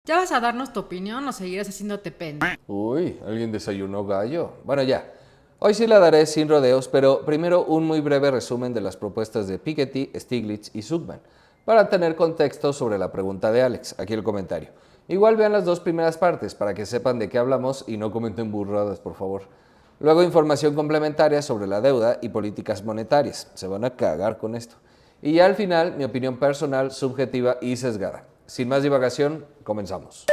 ¿Ya vas a darnos tu opinión o seguirás haciéndote pende? Uy, ¿alguien desayunó gallo? Bueno, ya. Hoy sí la daré sin rodeos, pero primero un muy breve resumen de las propuestas de Piketty, Stiglitz y Zuckman, para tener contexto sobre la pregunta de Alex, aquí el comentario. Igual vean las dos primeras partes para que sepan de qué hablamos y no comenten burradas, por favor. Luego información complementaria sobre la deuda y políticas monetarias. Se van a cagar con esto. Y ya al final, mi opinión personal, subjetiva y sesgada. Sin más divagación, comenzamos.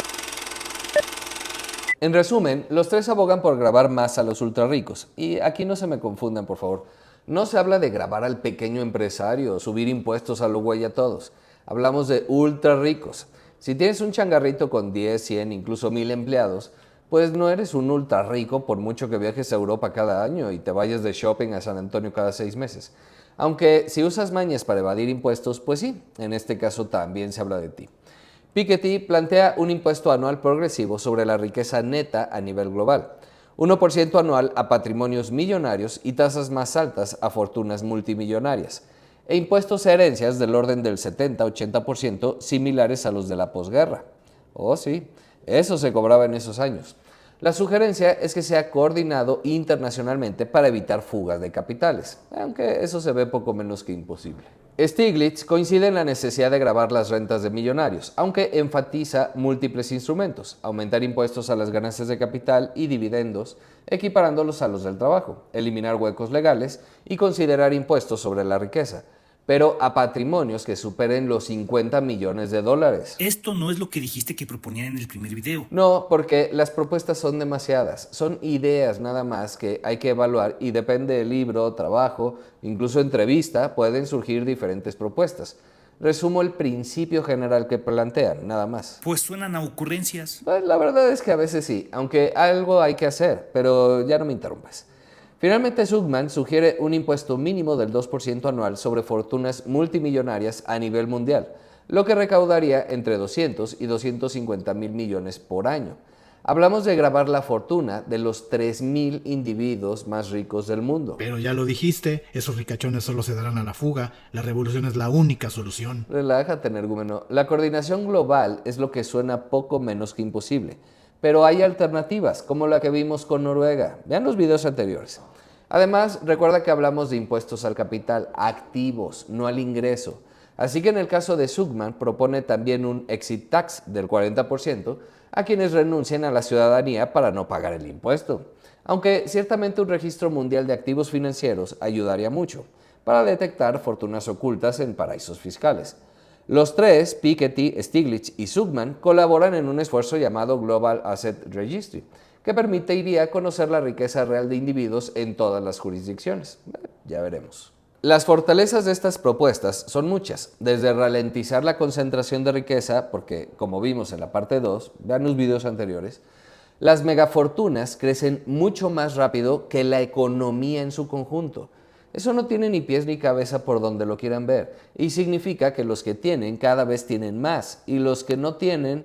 En resumen, los tres abogan por grabar más a los ultra ricos. Y aquí no se me confundan, por favor. No se habla de grabar al pequeño empresario, subir impuestos a lo güey a todos. Hablamos de ultra ricos. Si tienes un changarrito con 10, 100, incluso 1000 empleados, pues no eres un ultra rico por mucho que viajes a Europa cada año y te vayas de shopping a San Antonio cada 6 meses. Aunque si usas mañas para evadir impuestos, pues sí, en este caso también se habla de ti. Piketty plantea un impuesto anual progresivo sobre la riqueza neta a nivel global, 1% anual a patrimonios millonarios y tasas más altas a fortunas multimillonarias, e impuestos a herencias del orden del 70-80% similares a los de la posguerra. Oh sí, eso se cobraba en esos años. La sugerencia es que sea coordinado internacionalmente para evitar fugas de capitales, aunque eso se ve poco menos que imposible. Stiglitz coincide en la necesidad de gravar las rentas de millonarios, aunque enfatiza múltiples instrumentos: aumentar impuestos a las ganancias de capital y dividendos, equiparándolos a los del trabajo, eliminar huecos legales y considerar impuestos sobre la riqueza, pero a patrimonios que superen los 50 millones de dólares. Esto no es lo que dijiste que proponían en el primer video. No, porque las propuestas son demasiadas, son ideas nada más que hay que evaluar y depende del libro, trabajo, incluso entrevista, pueden surgir diferentes propuestas. Resumo el principio general que plantean, nada más. Pues suenan a ocurrencias. Pues la verdad es que a veces sí, aunque algo hay que hacer, pero ya no me interrumpas. Finalmente, Zuckman sugiere un impuesto mínimo del 2% anual sobre fortunas multimillonarias a nivel mundial, lo que recaudaría entre 200 y 250 mil millones por año. Hablamos de gravar la fortuna de los 3.000 individuos más ricos del mundo. Pero ya lo dijiste, esos ricachones solo se darán a la fuga, la revolución es la única solución. Relájate, energúmeno. La coordinación global es lo que suena poco menos que imposible. Pero hay alternativas, como la que vimos con Noruega. Vean los videos anteriores. Además, recuerda que hablamos de impuestos al capital, activos, no al ingreso. Así que en el caso de Zuckman propone también un exit tax del 40% a quienes renuncien a la ciudadanía para no pagar el impuesto. Aunque ciertamente un registro mundial de activos financieros ayudaría mucho para detectar fortunas ocultas en paraísos fiscales. Los tres, Piketty, Stiglitz y Zuckman, colaboran en un esfuerzo llamado Global Asset Registry, que permitiría conocer la riqueza real de individuos en todas las jurisdicciones. Ya veremos. Las fortalezas de estas propuestas son muchas, desde ralentizar la concentración de riqueza, porque como vimos en la parte 2, vean los videos anteriores, las megafortunas crecen mucho más rápido que la economía en su conjunto. Eso no tiene ni pies ni cabeza por donde lo quieran ver, y significa que los que tienen cada vez tienen más, y los que no tienen,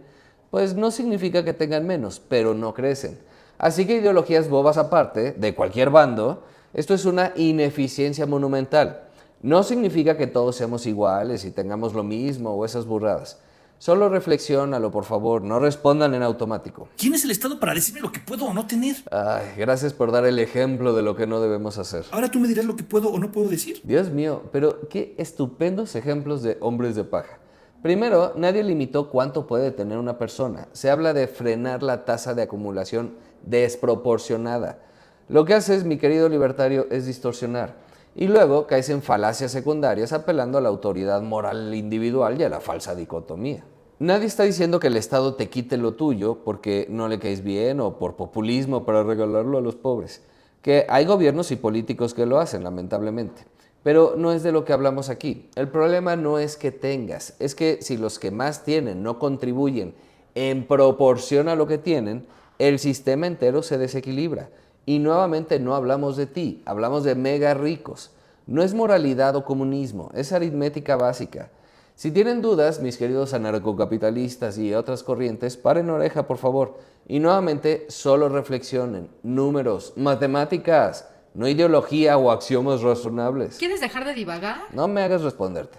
pues no significa que tengan menos, pero no crecen. Así que ideologías bobas aparte, de cualquier bando, esto es una ineficiencia monumental. No significa que todos seamos iguales y tengamos lo mismo o esas burradas. Solo reflexiónalo, por favor, no respondan en automático. ¿Quién es el Estado para decirme lo que puedo o no tener? Ay, gracias por dar el ejemplo de lo que no debemos hacer. Ahora tú me dirás lo que puedo o no puedo decir. Dios mío, pero qué estupendos ejemplos de hombres de paja. Primero, nadie limitó cuánto puede tener una persona. Se habla de frenar la tasa de acumulación desproporcionada. Lo que haces, mi querido libertario, es distorsionar. Y luego caes en falacias secundarias apelando a la autoridad moral individual y a la falsa dicotomía. Nadie está diciendo que el Estado te quite lo tuyo porque no le caes bien o por populismo para regalarlo a los pobres. Que hay gobiernos y políticos que lo hacen, lamentablemente. Pero no es de lo que hablamos aquí. El problema no es que tengas, es que si los que más tienen no contribuyen en proporción a lo que tienen, el sistema entero se desequilibra. Y nuevamente no hablamos de ti, hablamos de mega ricos. No es moralidad o comunismo, es aritmética básica. Si tienen dudas, mis queridos anarcocapitalistas y otras corrientes, paren oreja, por favor. Y nuevamente, solo reflexionen. Números, matemáticas, no ideología o axiomas razonables. ¿Quieres dejar de divagar? No me hagas responderte.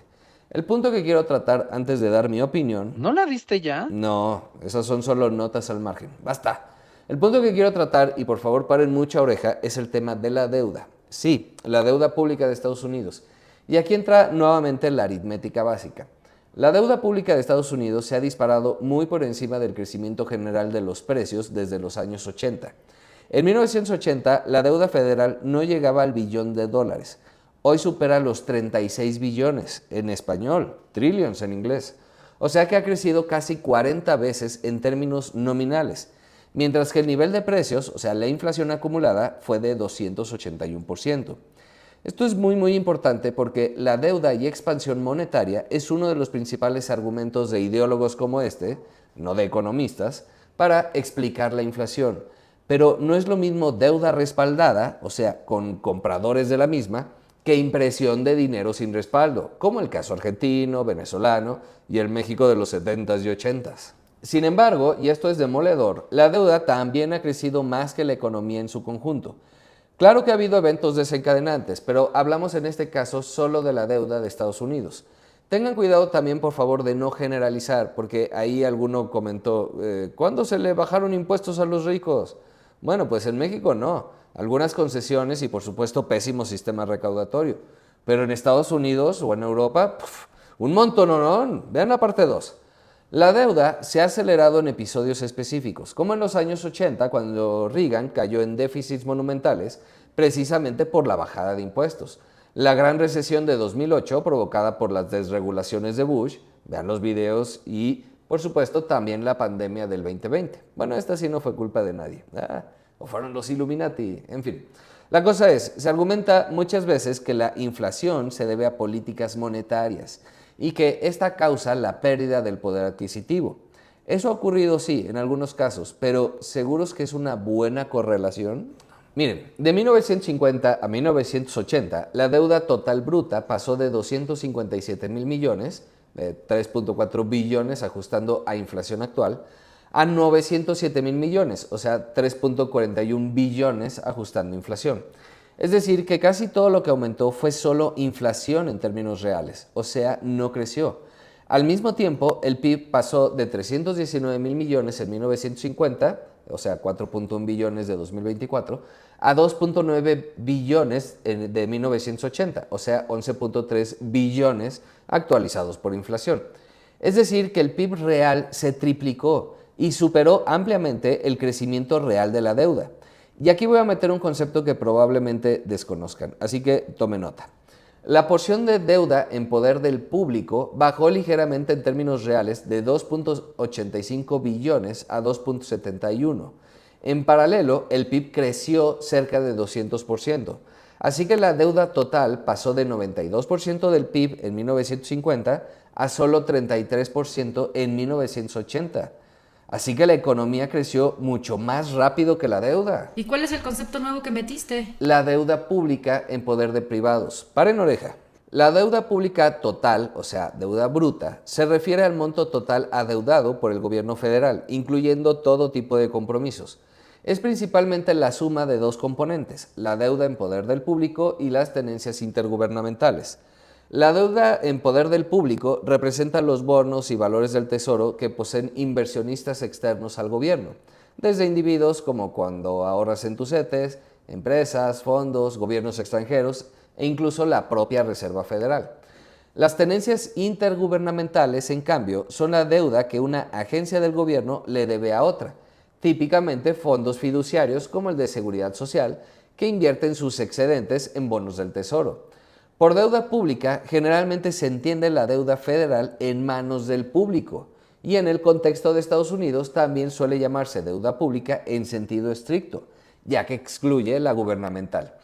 El punto que quiero tratar antes de dar mi opinión... ¿No la viste ya? No, esas son solo notas al margen. Basta. El punto que quiero tratar, y por favor paren mucha oreja, es el tema de la deuda. Sí, la deuda pública de Estados Unidos. Y aquí entra nuevamente la aritmética básica. La deuda pública de Estados Unidos se ha disparado muy por encima del crecimiento general de los precios desde los años 80. En 1980, la deuda federal no llegaba al billón de dólares. Hoy supera los 36 billones, en español, trillions en inglés. O sea que ha crecido casi 40 veces en términos nominales, mientras que el nivel de precios, o sea, la inflación acumulada, fue de 281%. Esto es muy importante porque la deuda y expansión monetaria es uno de los principales argumentos de ideólogos como este, no de economistas, para explicar la inflación. Pero no es lo mismo deuda respaldada, o sea, con compradores de la misma, que impresión de dinero sin respaldo, como el caso argentino, venezolano y el México de los 70s y 80s. Sin embargo, y esto es demoledor, la deuda también ha crecido más que la economía en su conjunto. Claro que ha habido eventos desencadenantes, pero hablamos en este caso solo de la deuda de Estados Unidos. Tengan cuidado también, por favor, de no generalizar, porque ahí alguno comentó, ¿cuándo se le bajaron impuestos a los ricos? Bueno, pues en México no. Algunas concesiones y por supuesto pésimo sistema recaudatorio. Pero en Estados Unidos o en Europa, un montononón. Vean la parte 2. La deuda se ha acelerado en episodios específicos, como en los años 80 cuando Reagan cayó en déficits monumentales precisamente por la bajada de impuestos. La gran recesión de 2008 provocada por las desregulaciones de Bush, vean los videos, y por supuesto también la pandemia del 2020. Bueno, esta sí no fue culpa de nadie. O fueron los Illuminati, en fin. La cosa es, se argumenta muchas veces que la inflación se debe a políticas monetarias y que esta causa la pérdida del poder adquisitivo. Eso ha ocurrido, sí, en algunos casos, pero ¿seguros que es una buena correlación? Miren, de 1950 a 1980, la deuda total bruta pasó de 257 mil millones, 3.4 billones ajustando a inflación actual, a 907 mil millones, o sea, 3.41 billones ajustando inflación. Es decir, que casi todo lo que aumentó fue solo inflación en términos reales, o sea, no creció. Al mismo tiempo, el PIB pasó de 319 mil millones en 1950, o sea, 4.1 billones de 2024, a 2.9 billones de 1980, o sea, 11.3 billones actualizados por inflación. Es decir, que el PIB real se triplicó y superó ampliamente el crecimiento real de la deuda. Y aquí voy a meter un concepto que probablemente desconozcan, así que tome nota. La porción de deuda en poder del público bajó ligeramente en términos reales de 2.85 billones a 2.71. En paralelo, el PIB creció cerca de 200%. Así que la deuda total pasó de 92% del PIB en 1950 a solo 33% en 1980. Así que la economía creció mucho más rápido que la deuda. ¿Y cuál es el concepto nuevo que metiste? La deuda pública en poder de privados. Paren oreja. La deuda pública total, o sea, deuda bruta, se refiere al monto total adeudado por el gobierno federal, incluyendo todo tipo de compromisos. Es principalmente la suma de dos componentes, la deuda en poder del público y las tenencias intergubernamentales. La deuda en poder del público representa los bonos y valores del tesoro que poseen inversionistas externos al gobierno, desde individuos como cuando ahorras en tus CETES, empresas, fondos, gobiernos extranjeros e incluso la propia Reserva Federal. Las tenencias intergubernamentales, en cambio, son la deuda que una agencia del gobierno le debe a otra, típicamente fondos fiduciarios como el de Seguridad Social, que invierten sus excedentes en bonos del tesoro. Por deuda pública, generalmente se entiende la deuda federal en manos del público, y en el contexto de Estados Unidos también suele llamarse deuda pública en sentido estricto, ya que excluye la gubernamental.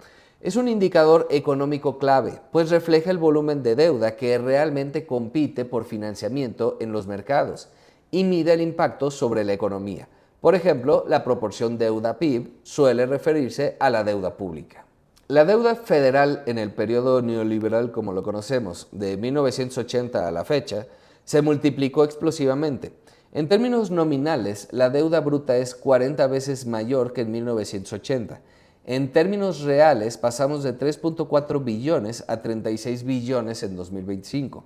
Es un indicador económico clave, pues refleja el volumen de deuda que realmente compite por financiamiento en los mercados y mide el impacto sobre la economía. Por ejemplo, la proporción deuda-PIB suele referirse a la deuda pública. La deuda federal en el periodo neoliberal como lo conocemos, de 1980 a la fecha, se multiplicó explosivamente. En términos nominales, la deuda bruta es 40 veces mayor que en 1980. En términos reales, pasamos de 3.4 billones a 36 billones en 2025.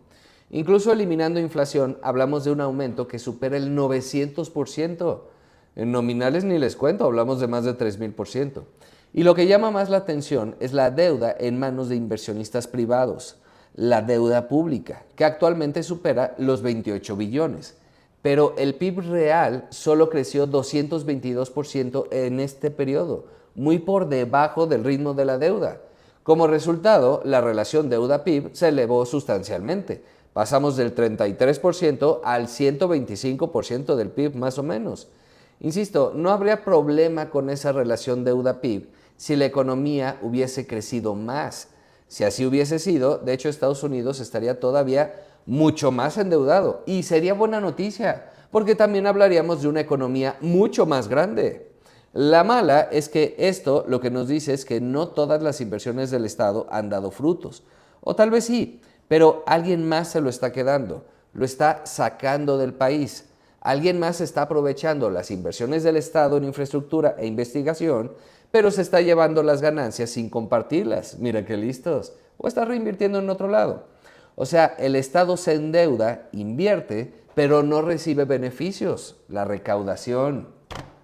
Incluso eliminando inflación, hablamos de un aumento que supera el 900%. En nominales ni les cuento, hablamos de más de 3000%. Y lo que llama más la atención es la deuda en manos de inversionistas privados, la deuda pública, que actualmente supera los 28 billones. Pero el PIB real solo creció 222% en este periodo, muy por debajo del ritmo de la deuda. Como resultado, la relación deuda-PIB se elevó sustancialmente. Pasamos del 33% al 125% del PIB más o menos. Insisto, no habría problema con esa relación deuda-PIB si la economía hubiese crecido más. Si así hubiese sido, de hecho Estados Unidos estaría todavía mucho más endeudado y sería buena noticia, porque también hablaríamos de una economía mucho más grande. La mala es que esto lo que nos dice es que no todas las inversiones del Estado han dado frutos. O tal vez sí, pero alguien más se lo está quedando, lo está sacando del país. Alguien más está aprovechando las inversiones del Estado en infraestructura e investigación, pero se está llevando las ganancias sin compartirlas. Mira qué listos. O está reinvirtiendo en otro lado. O sea, el Estado se endeuda, invierte, pero no recibe beneficios, la recaudación.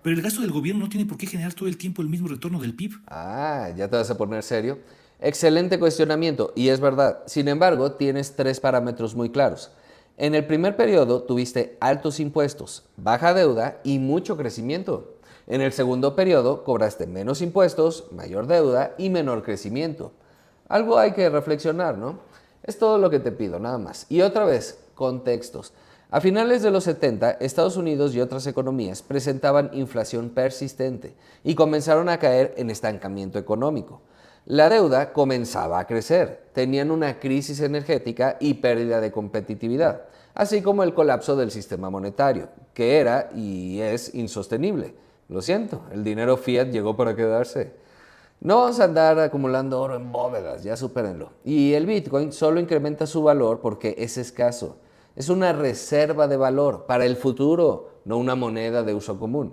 Pero el gasto del gobierno no tiene por qué generar todo el tiempo el mismo retorno del PIB. Ah, ya te vas a poner serio. Excelente cuestionamiento, y es verdad. Sin embargo, tienes 3 parámetros muy claros. En el primer periodo tuviste altos impuestos, baja deuda y mucho crecimiento. En el segundo periodo cobraste menos impuestos, mayor deuda y menor crecimiento. Algo hay que reflexionar, ¿no? Es todo lo que te pido, nada más. Y otra vez, contextos. A finales de los 70, Estados Unidos y otras economías presentaban inflación persistente y comenzaron a caer en estancamiento económico. La deuda comenzaba a crecer, tenían una crisis energética y pérdida de competitividad, así como el colapso del sistema monetario, que era y es insostenible. Lo siento, el dinero fiat llegó para quedarse. No vamos a andar acumulando oro en bóvedas, ya supérenlo. Y el Bitcoin solo incrementa su valor porque es escaso. Es una reserva de valor para el futuro, no una moneda de uso común.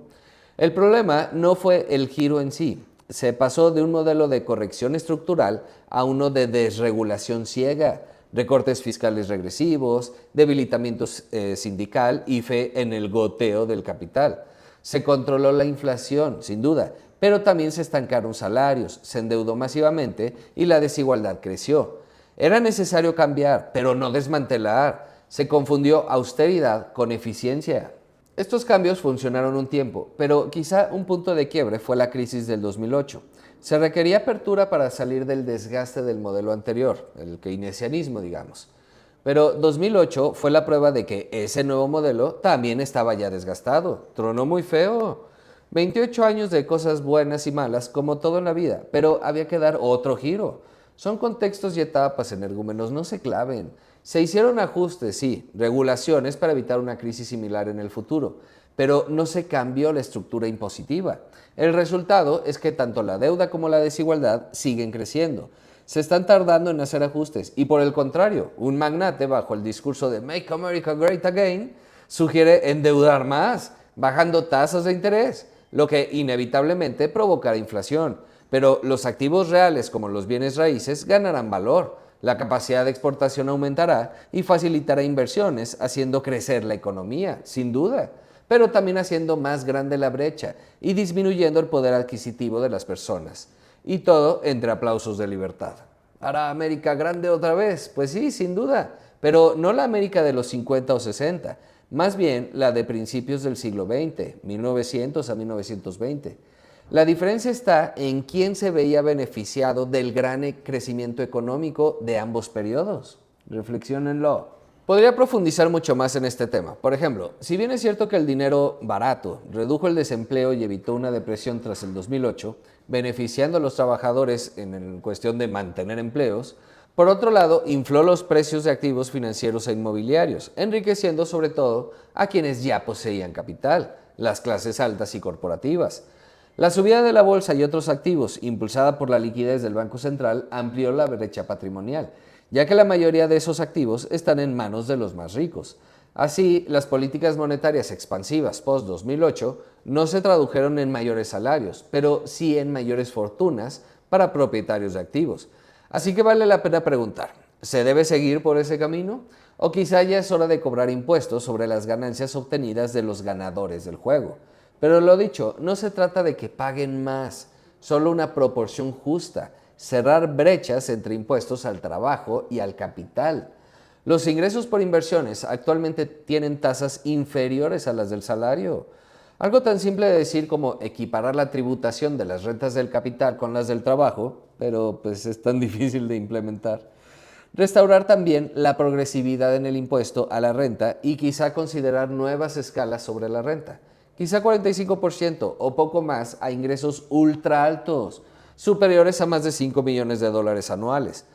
El problema no fue el giro en sí. Se pasó de un modelo de corrección estructural a uno de desregulación ciega, recortes fiscales regresivos, debilitamiento sindical y fe en el goteo del capital. Se controló la inflación, sin duda, pero también se estancaron salarios, se endeudó masivamente y la desigualdad creció. Era necesario cambiar, pero no desmantelar. Se confundió austeridad con eficiencia. Estos cambios funcionaron un tiempo, pero quizá un punto de quiebre fue la crisis del 2008. Se requería apertura para salir del desgaste del modelo anterior, el keynesianismo, digamos. Pero 2008 fue la prueba de que ese nuevo modelo también estaba ya desgastado. Tronó muy feo. 28 años de cosas buenas y malas, como todo en la vida, pero había que dar otro giro. Son contextos y etapas, energúmenos, no se claven. Se hicieron ajustes, sí, regulaciones para evitar una crisis similar en el futuro, pero no se cambió la estructura impositiva. El resultado es que tanto la deuda como la desigualdad siguen creciendo. Se están tardando en hacer ajustes y por el contrario, un magnate bajo el discurso de Make America Great Again sugiere endeudar más, bajando tasas de interés, lo que inevitablemente provocará inflación. Pero los activos reales como los bienes raíces ganarán valor. La capacidad de exportación aumentará y facilitará inversiones, haciendo crecer la economía, sin duda, pero también haciendo más grande la brecha y disminuyendo el poder adquisitivo de las personas. Y todo entre aplausos de libertad. ¿Hará América grande otra vez? Pues sí, sin duda, pero no la América de los 50 o 60, más bien la de principios del siglo XX, 1900 a 1920. La diferencia está en quién se veía beneficiado del gran crecimiento económico de ambos periodos. Reflexiónenlo. Podría profundizar mucho más en este tema. Por ejemplo, si bien es cierto que el dinero barato redujo el desempleo y evitó una depresión tras el 2008, beneficiando a los trabajadores en cuestión de mantener empleos, por otro lado, infló los precios de activos financieros e inmobiliarios, enriqueciendo sobre todo a quienes ya poseían capital, las clases altas y corporativas. La subida de la bolsa y otros activos, impulsada por la liquidez del Banco Central, amplió la brecha patrimonial, ya que la mayoría de esos activos están en manos de los más ricos. Así, las políticas monetarias expansivas post-2008 no se tradujeron en mayores salarios, pero sí en mayores fortunas para propietarios de activos. Así que vale la pena preguntar, ¿se debe seguir por ese camino? O quizá ya es hora de cobrar impuestos sobre las ganancias obtenidas de los ganadores del juego. Pero lo dicho, no se trata de que paguen más, solo una proporción justa, cerrar brechas entre impuestos al trabajo y al capital. Los ingresos por inversiones actualmente tienen tasas inferiores a las del salario. Algo tan simple de decir como equiparar la tributación de las rentas del capital con las del trabajo, pero pues es tan difícil de implementar. Restaurar también la progresividad en el impuesto a la renta y quizá considerar nuevas escalas sobre la renta. Quizá 45% o poco más a ingresos ultra altos, superiores a más de 5 millones de dólares anuales.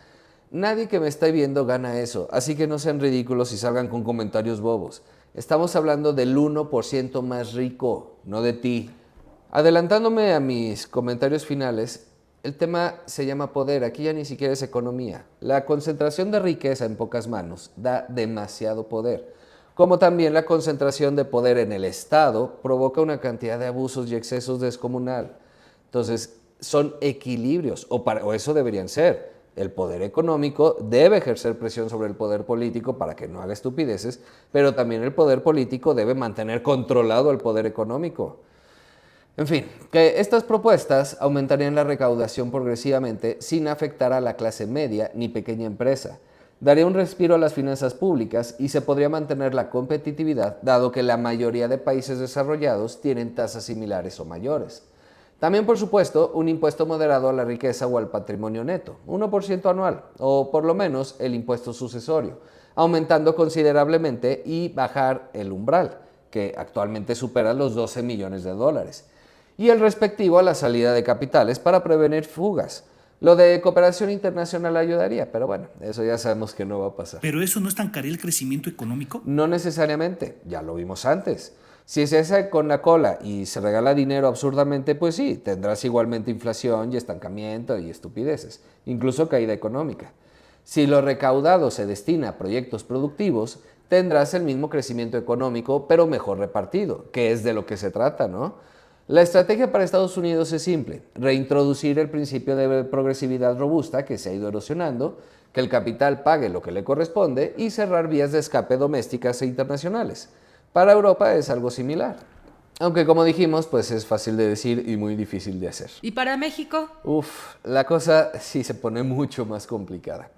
Nadie que me esté viendo gana eso, así que no sean ridículos y salgan con comentarios bobos. Estamos hablando del 1% más rico, no de ti. Adelantándome a mis comentarios finales, el tema se llama poder, aquí ya ni siquiera es economía. La concentración de riqueza en pocas manos da demasiado poder, como también la concentración de poder en el Estado provoca una cantidad de abusos y excesos descomunal. Entonces, son equilibrios, o eso deberían ser. El poder económico debe ejercer presión sobre el poder político para que no haga estupideces, pero también el poder político debe mantener controlado el poder económico. En fin, que estas propuestas aumentarían la recaudación progresivamente sin afectar a la clase media ni pequeña empresa. Daría un respiro a las finanzas públicas y se podría mantener la competitividad, dado que la mayoría de países desarrollados tienen tasas similares o mayores. También, por supuesto, un impuesto moderado a la riqueza o al patrimonio neto, 1% anual, o por lo menos el impuesto sucesorio, aumentando considerablemente y bajar el umbral, que actualmente supera los 12 millones de dólares. Y el respectivo a la salida de capitales para prevenir fugas. Lo de cooperación internacional ayudaría, pero bueno, eso ya sabemos que no va a pasar. ¿Pero eso no estancaría el crecimiento económico? No necesariamente, ya lo vimos antes. Si se hace con la cola y se regala dinero absurdamente, pues sí, tendrás igualmente inflación y estancamiento y estupideces, incluso caída económica. Si lo recaudado se destina a proyectos productivos, tendrás el mismo crecimiento económico, pero mejor repartido, que es de lo que se trata, ¿no? La estrategia para Estados Unidos es simple: reintroducir el principio de progresividad robusta que se ha ido erosionando, que el capital pague lo que le corresponde y cerrar vías de escape domésticas e internacionales. Para Europa es algo similar. Aunque como dijimos, pues es fácil de decir y muy difícil de hacer. ¿Y para México? La cosa sí se pone mucho más complicada.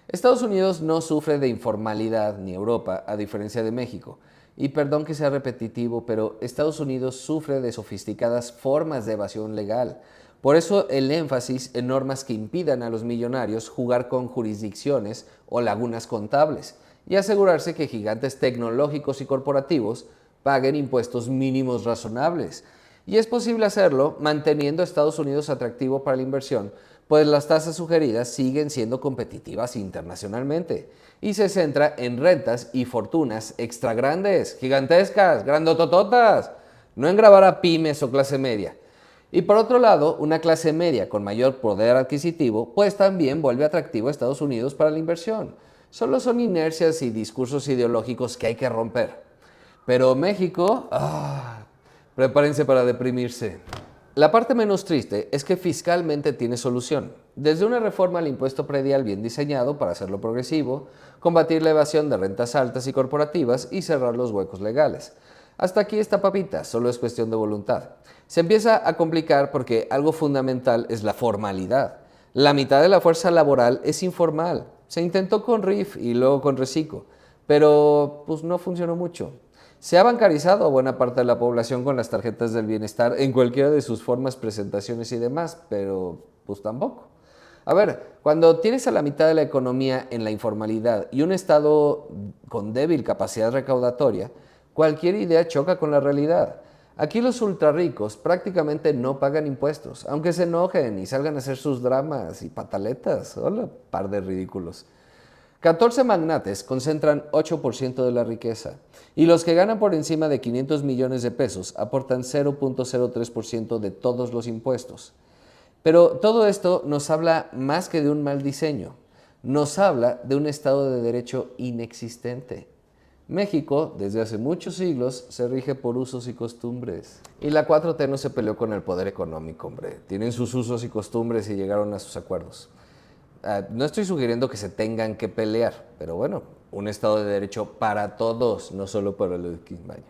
Estados Unidos no sufre de informalidad ni Europa, a diferencia de México. Y perdón que sea repetitivo, pero Estados Unidos sufre de sofisticadas formas de evasión legal. Por eso el énfasis en normas que impidan a los millonarios jugar con jurisdicciones o lagunas contables y asegurarse que gigantes tecnológicos y corporativos paguen impuestos mínimos razonables. Y es posible hacerlo manteniendo a Estados Unidos atractivo para la inversión, pues las tasas sugeridas siguen siendo competitivas internacionalmente y se centra en rentas y fortunas extra grandes, gigantescas, grandotototas, no en grabar a pymes o clase media. Y por otro lado, una clase media con mayor poder adquisitivo, pues también vuelve atractivo a Estados Unidos para la inversión. Solo son inercias y discursos ideológicos que hay que romper. Pero México, prepárense para deprimirse. La parte menos triste es que fiscalmente tiene solución. Desde una reforma al impuesto predial bien diseñado para hacerlo progresivo, combatir la evasión de rentas altas y corporativas y cerrar los huecos legales. Hasta aquí esta papita, solo es cuestión de voluntad. Se empieza a complicar porque algo fundamental es la formalidad. La mitad de la fuerza laboral es informal. Se intentó con RIF y luego con Recico, pero pues no funcionó mucho. Se ha bancarizado a buena parte de la población con las tarjetas del bienestar en cualquiera de sus formas, presentaciones y demás, pero pues tampoco. A ver, cuando tienes a la mitad de la economía en la informalidad y un Estado con débil capacidad recaudatoria, cualquier idea choca con la realidad. Aquí los ultrarricos prácticamente no pagan impuestos, aunque se enojen y salgan a hacer sus dramas y pataletas. Hola, par de ridículos. 14 magnates concentran 8% de la riqueza y los que ganan por encima de 500 millones de pesos aportan 0.03% de todos los impuestos. Pero todo esto nos habla más que de un mal diseño, nos habla de un Estado de Derecho inexistente. México, desde hace muchos siglos, se rige por usos y costumbres. Y la 4T no se peleó con el poder económico, hombre. Tienen sus usos y costumbres y llegaron a sus acuerdos. No estoy sugiriendo que se tengan que pelear, pero bueno, un Estado de Derecho para todos, no solo para los que vayan.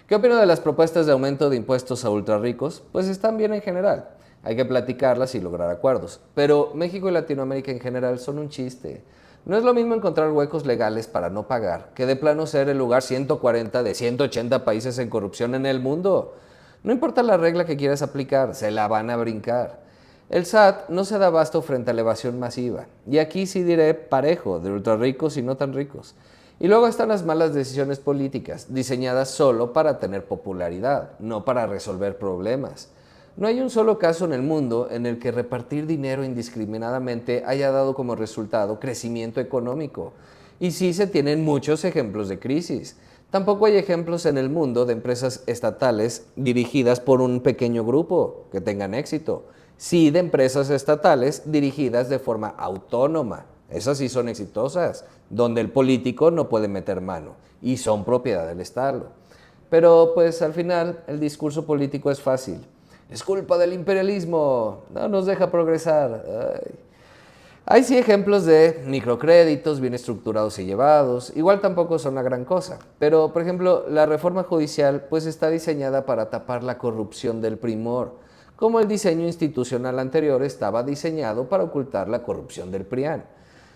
¿Qué opino de las propuestas de aumento de impuestos a ultrarricos? Pues están bien en general. Hay que platicarlas y lograr acuerdos. Pero México y Latinoamérica en general son un chiste. No es lo mismo encontrar huecos legales para no pagar que de plano ser el lugar 140 de 180 países en corrupción en el mundo. No importa la regla que quieras aplicar, se la van a brincar. El SAT no se da abasto frente a la evasión masiva. Y aquí sí diré parejo, de ultrarricos y no tan ricos. Y luego están las malas decisiones políticas, diseñadas solo para tener popularidad, no para resolver problemas. No hay un solo caso en el mundo en el que repartir dinero indiscriminadamente haya dado como resultado crecimiento económico. Y sí se tienen muchos ejemplos de crisis. Tampoco hay ejemplos en el mundo de empresas estatales dirigidas por un pequeño grupo que tengan éxito. Sí de empresas estatales dirigidas de forma autónoma. Esas sí son exitosas, donde el político no puede meter mano y son propiedad del Estado. Pero pues al final el discurso político es fácil. Es culpa del imperialismo, no nos deja progresar. Ay. Hay sí ejemplos de microcréditos bien estructurados y llevados, igual tampoco son la gran cosa, pero por ejemplo la reforma judicial pues está diseñada para tapar la corrupción del primor, como el diseño institucional anterior estaba diseñado para ocultar la corrupción del PRIAN.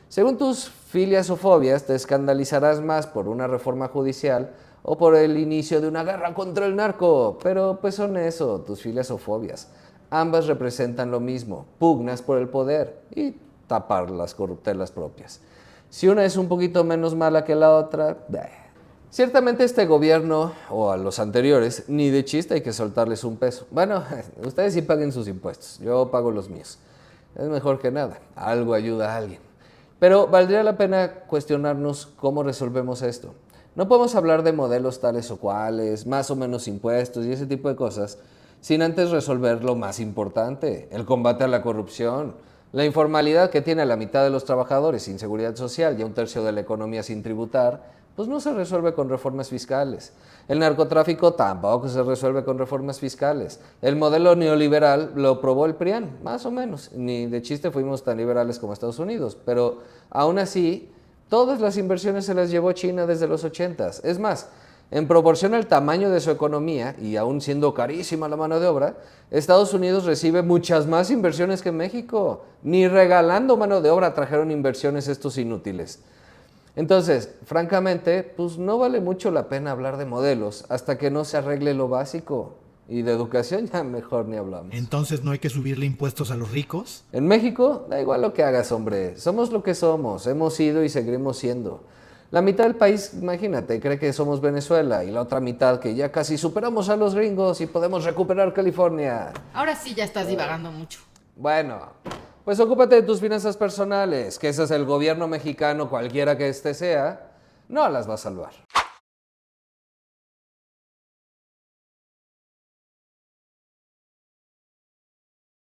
Según tus filias o fobias, te escandalizarás más por una reforma judicial o por el inicio de una guerra contra el narco, pero pues son eso, tus filias o fobias. Ambas representan lo mismo, pugnas por el poder y tapar las corruptelas propias. Si una es un poquito menos mala que la otra, ciertamente este gobierno, o a los anteriores, ni de chiste hay que soltarles un peso. Bueno, ustedes sí paguen sus impuestos, yo pago los míos. Es mejor que nada, algo ayuda a alguien. Pero valdría la pena cuestionarnos cómo resolvemos esto. No podemos hablar de modelos tales o cuales, más o menos impuestos y ese tipo de cosas, sin antes resolver lo más importante, el combate a la corrupción, la informalidad que tiene a la mitad de los trabajadores sin seguridad social y a un tercio de la economía sin tributar, pues no se resuelve con reformas fiscales. El narcotráfico tampoco se resuelve con reformas fiscales. El modelo neoliberal lo probó el PRIAN, más o menos. Ni de chiste fuimos tan liberales como Estados Unidos, pero aún así, todas las inversiones se las llevó China desde los 80s. Es más, en proporción al tamaño de su economía, y aún siendo carísima la mano de obra, Estados Unidos recibe muchas más inversiones que México. Ni regalando mano de obra trajeron inversiones estos inútiles. Entonces, francamente, pues no vale mucho la pena hablar de modelos hasta que no se arregle lo básico. Y de educación ya mejor ni hablamos. Entonces no hay que subirle impuestos a los ricos. En México, da igual lo que hagas, hombre. Somos lo que somos, hemos sido y seguiremos siendo. La mitad del país, imagínate, cree que somos Venezuela y la otra mitad que ya casi superamos a los gringos y podemos recuperar California. Ahora sí ya estás divagando mucho. Bueno, pues ocúpate de tus finanzas personales, que ese es el gobierno mexicano, cualquiera que este sea, no las va a salvar.